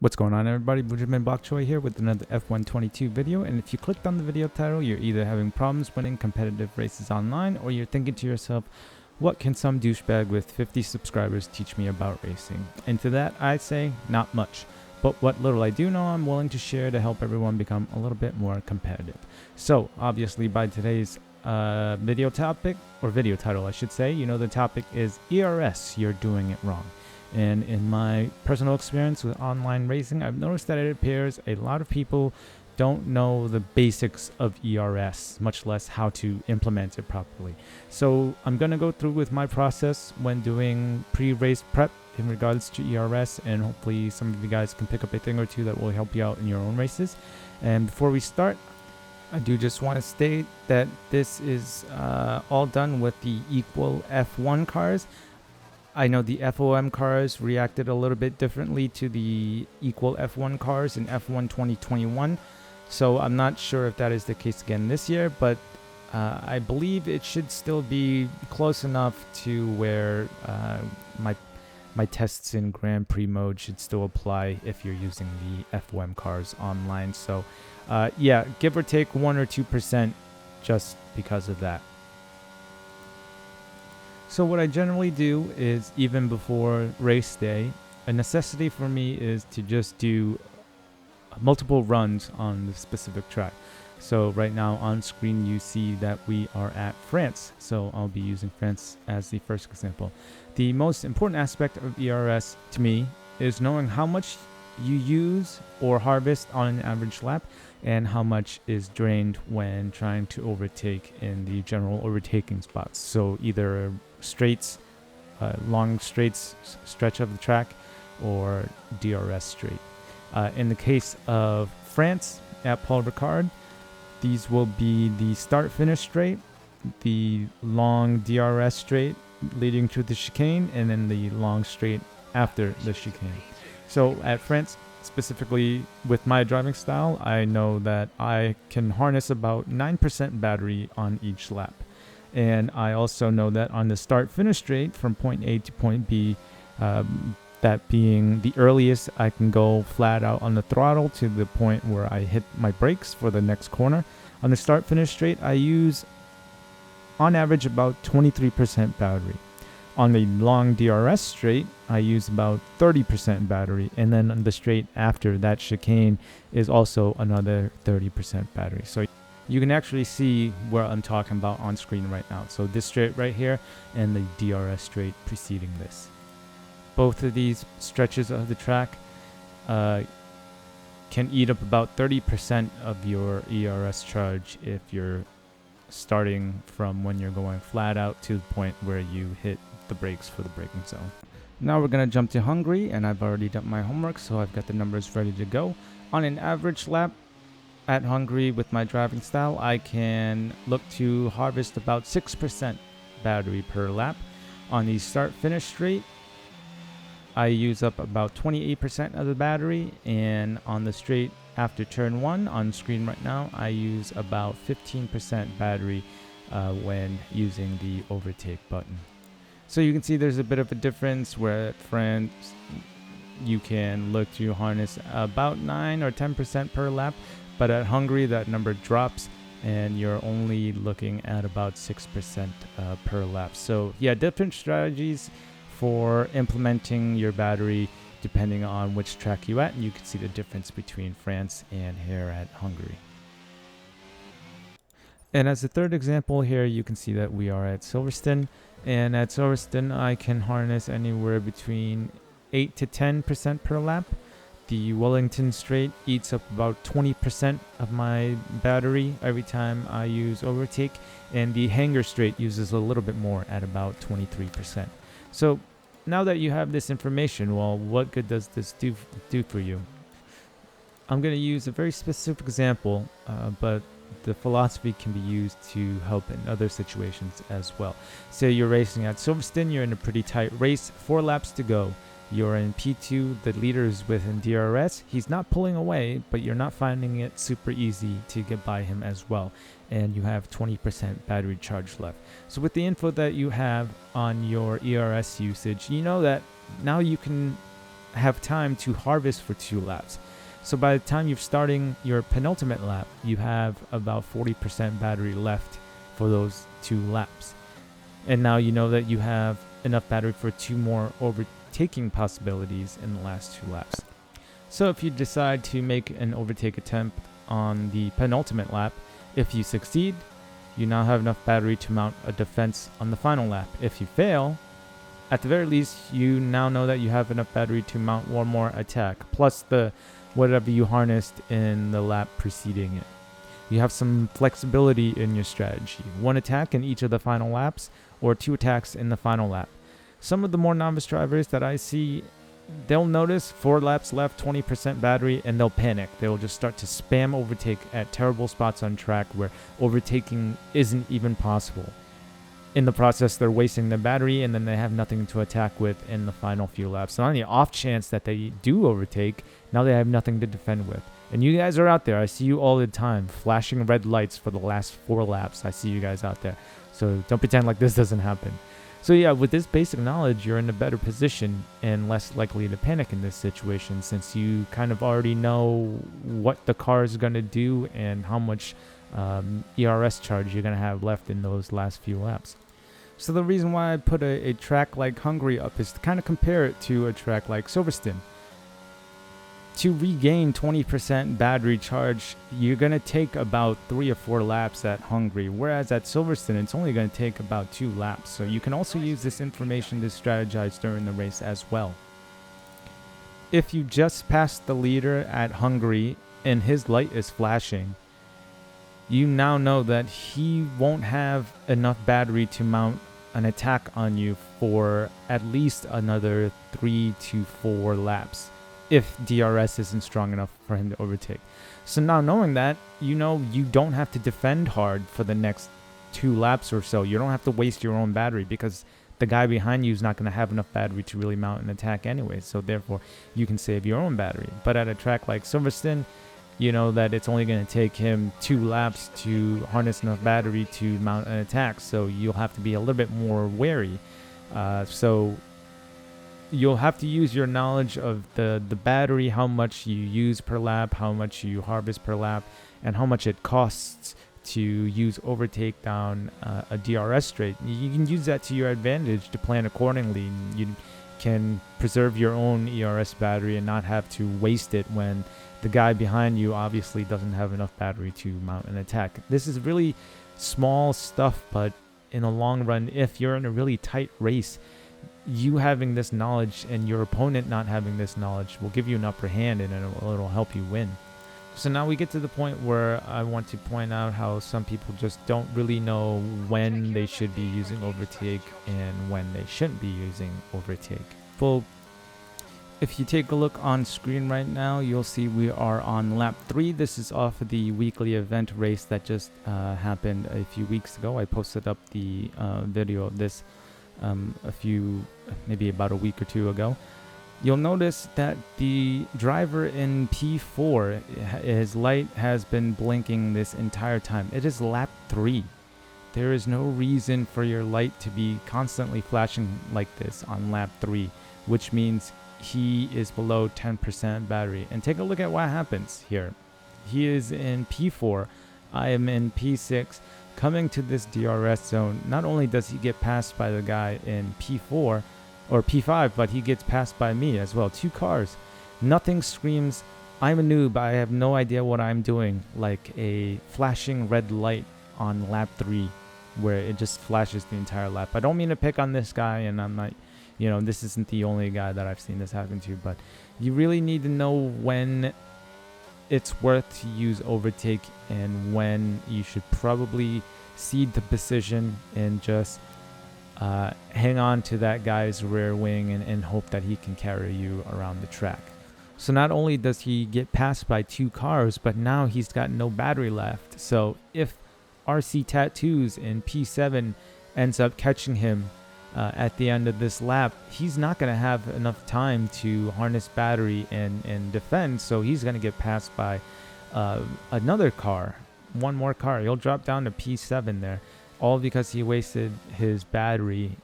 What's going on, everybody? Benjamin Bokchoy here with another F122 video, and if you clicked on the video title, you're either having problems winning competitive races online, or you're thinking to yourself, what can some douchebag with 50 subscribers teach me about racing? And to that, I say, not much. But what little I do know, I'm willing to share to help everyone become a little bit more competitive. So, obviously, by today's video topic, or video title I should say, you know the topic is ERS, you're doing it wrong. And in my personal experience with online racing, I've noticed that it appears a lot of people don't know the basics of ERS, much less how to implement it properly. So I'm going to go through with my process when doing pre-race prep in regards to ERS, and hopefully some of you guys can pick up a thing or two that will help you out in your own races. And before we start, I do just want to state that this is all done with the equal F1 cars. I know the FOM cars reacted a little bit differently to the equal F1 cars in F1 2021. So I'm not sure if that is the case again this year, but I believe it should still be close enough to where my tests in Grand Prix mode should still apply if you're using the FOM cars online. So yeah, give or take 1 or 2% just because of that. So what I generally do is, even before race day, a necessity for me is to just do multiple runs on the specific track. So right now on screen you see that we are at France, so I'll be using France as the first example. The most important aspect of ERS to me is knowing how much you use or harvest on an average lap and how much is drained when trying to overtake in the general overtaking spots. So either straights, long straights stretch of the track, or DRS straight. In the case of France at Paul Ricard, these will be the start-finish straight, the long DRS straight leading to the chicane, and then the long straight after the chicane. So at France, specifically with my driving style, I know that I can harness about 9% battery on each lap. And I also know that on the start-finish straight from point A to point B, that being the earliest I can go flat out on the throttle to the point where I hit my brakes for the next corner. On the start-finish straight, I use on average about 23% battery. On the long DRS straight, I use about 30% battery, and then on the straight after that chicane is also another 30% battery. So you can actually see where I'm talking about on screen right now. So this straight right here and the DRS straight preceding this. Both of these stretches of the track can eat up about 30% of your ERS charge if you're starting from when you're going flat out to the point where you hit the brakes for the braking zone. Now we're going to jump to Hungary, and I've already done my homework, so I've got the numbers ready to go. On an average lap at Hungary with my driving style, I can look to harvest about 6% battery per lap. On the start-finish straight, I use up about 28% of the battery, and on the straight after turn 1 on screen right now, I use about 15% battery when using the overtake button. So you can see there's a bit of a difference where at France you can look to harness about 9 or 10% per lap, but at Hungary that number drops and you're only looking at about 6% per lap. So yeah, different strategies for implementing your battery depending on which track you're at, and you can see the difference between France and here at Hungary. And as a third example here, you can see that we are at Silverstone, and at Silverstone I can harness anywhere between 8 to 10% per lap. The Wellington straight eats up about 20% of my battery every time I use overtake, and the Hangar straight uses a little bit more at about 23%. So now that you have this information, well, what good does this do for you? I'm going to use a very specific example, but the philosophy can be used to help in other situations as well. Say you're racing at Silverstone, you're in a pretty tight race, 4 laps to go. You're in P2, the leader is within DRS. He's not pulling away, but you're not finding it super easy to get by him as well. And you have 20% battery charge left. So with the info that you have on your ERS usage, you know that now you can have time to harvest for 2 laps. So by the time you're starting your penultimate lap, you have about 40% battery left for those 2 laps. And now you know that you have enough battery for 2 more overtaking possibilities in the last 2 laps. So if you decide to make an overtake attempt on the penultimate lap, if you succeed, you now have enough battery to mount a defense on the final lap. If you fail, at the very least, you now know that you have enough battery to mount 1 more attack, plus the whatever you harnessed in the lap preceding it. You have some flexibility in your strategy. 1 attack in each of the final laps, or 2 attacks in the final lap. Some of the more novice drivers that I see, they'll notice 4 laps left, 20% battery, and they'll panic. They'll just start to spam overtake at terrible spots on track where overtaking isn't even possible. In the process, they're wasting their battery, and then they have nothing to attack with in the final few laps. So on the off chance that they do overtake, now they have nothing to defend with. And you guys are out there. I see you all the time, flashing red lights for the last 4 laps. I see you guys out there. So don't pretend like this doesn't happen. So yeah, with this basic knowledge, you're in a better position and less likely to panic in this situation, since you kind of already know what the car is going to do and how much ERS charge you're going to have left in those last few laps. So the reason why I put a track like Hungary up is to kind of compare it to a track like Silverstone. To regain 20% battery charge, you're going to take about 3 or 4 laps at Hungary, whereas at Silverstone, it's only going to take about 2 laps. So you can also use this information to strategize during the race as well. If you just passed the leader at Hungary and his light is flashing, you now know that he won't have enough battery to mount an attack on you for at least another 3 to 4 laps, if DRS isn't strong enough for him to overtake. So now knowing that, you know you don't have to defend hard for the next 2 laps or so. You don't have to waste your own battery because the guy behind you is not going to have enough battery to really mount an attack anyway. So therefore, you can save your own battery. But at a track like Silverstone, you know that it's only going to take him 2 laps to harness enough battery to mount an attack. So you'll have to be a little bit more wary. So you'll have to use your knowledge of the battery, how much you use per lap, how much you harvest per lap, and how much it costs to use overtake down a DRS straight. You can use that to your advantage to plan accordingly. You can preserve your own ERS battery and not have to waste it when the guy behind you obviously doesn't have enough battery to mount an attack. This is really small stuff, but in the long run, if you're in a really tight race, you having this knowledge and your opponent not having this knowledge will give you an upper hand, and it'll help you win. So now we get to the point where I want to point out how some people just don't really know when they should be using overtake and when they shouldn't be using overtake. Well, if you take a look on screen right now, you'll see we are on lap 3. This is off of the weekly event race that just happened a few weeks ago. I posted up the video of this maybe about a week or 2 ago. You'll notice that the driver in P4, his light has been blinking this entire time. It is lap 3. There is no reason for your light to be constantly flashing like this on lap 3, which means he is below 10% battery. And take a look at what happens here. He is in P4. I am in P6. Coming to this DRS zone, not only does he get passed by the guy in P4 or P5, but he gets passed by me as well. 2 cars. Nothing screams, I'm a noob, I have no idea what I'm doing, like a flashing red light on lap 3 where it just flashes the entire lap. I don't mean to pick on this guy, and I'm not, this isn't the only guy that I've seen this happen to, but you really need to know when it's worth to use overtake and when you should probably cede the position and just hang on to that guy's rear wing and hope that he can carry you around the track. So not only does he get passed by 2 cars, but now he's got no battery left. So if RC Tattoos in P7 ends up catching him at the end of this lap, he's not going to have enough time to harness battery and defend, so he's going to get passed by another car, 1 more car. He'll drop down to P7 there, all because he wasted his battery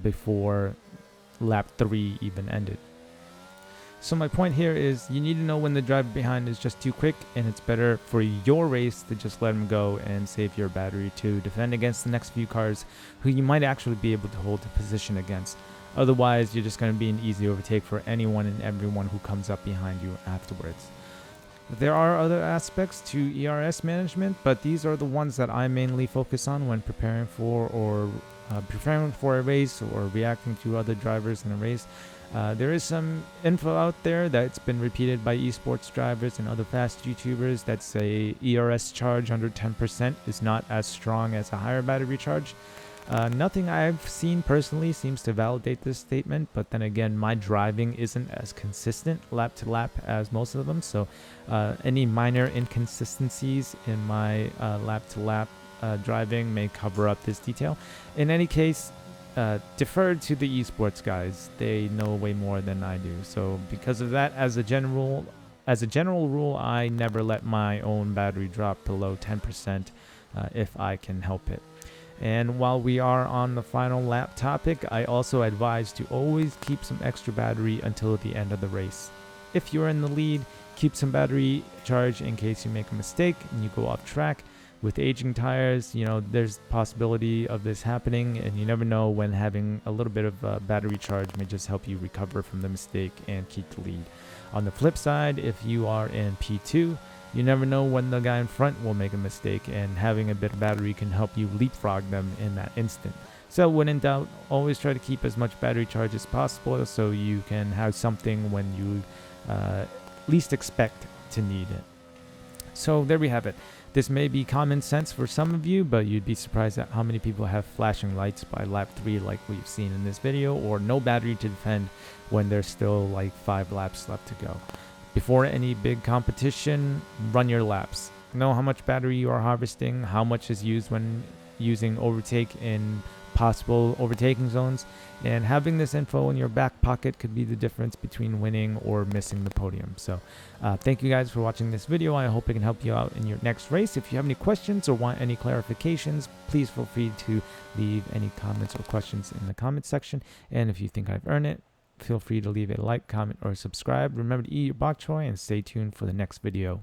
before lap 3 even ended. So my point here is you need to know when the driver behind is just too quick, and it's better for your race to just let him go and save your battery to defend against the next few cars who you might actually be able to hold the position against. Otherwise, you're just going to be an easy overtake for anyone and everyone who comes up behind you afterwards. There are other aspects to ERS management, but these are the ones that I mainly focus on when preparing for a race or reacting to other drivers in a race. There is some info out there that's been repeated by esports drivers and other fast YouTubers that say ERS charge under 10% is not as strong as a higher battery charge. Nothing I've seen personally seems to validate this statement, but then again, my driving isn't as consistent lap to lap as most of them, so any minor inconsistencies in my lap to lap driving may cover up this detail. In any case, defer to the esports guys. They know way more than I do. So because of that, as a general rule, I never let my own battery drop below 10% if I can help it. And while we are on the final lap topic, I also advise to always keep some extra battery until the end of the race. If you're in the lead, keep some battery charge in case you make a mistake and you go off track. With aging tires, there's possibility of this happening, and you never know when having a little bit of battery charge may just help you recover from the mistake and keep the lead. On the flip side, if you are in P2, you never know when the guy in front will make a mistake, and having a bit of battery can help you leapfrog them in that instant. So when in doubt, always try to keep as much battery charge as possible so you can have something when you least expect to need it. So there we have it. This may be common sense for some of you, but you'd be surprised at how many people have flashing lights by lap 3 like we've seen in this video, or no battery to defend when there's still like 5 laps left to go. Before any big competition, run your laps. Know how much battery you are harvesting, how much is used when using overtake in possible overtaking zones, and having this info in your back pocket could be the difference between winning or missing the podium. So thank you guys for watching this video. I hope it can help you out in your next race. If you have any questions or want any clarifications, please feel free to leave any comments or questions in the comment section. And if you think I've earned it, feel free to leave a like, comment, or subscribe. Remember to eat your bok choy and stay tuned for the next video.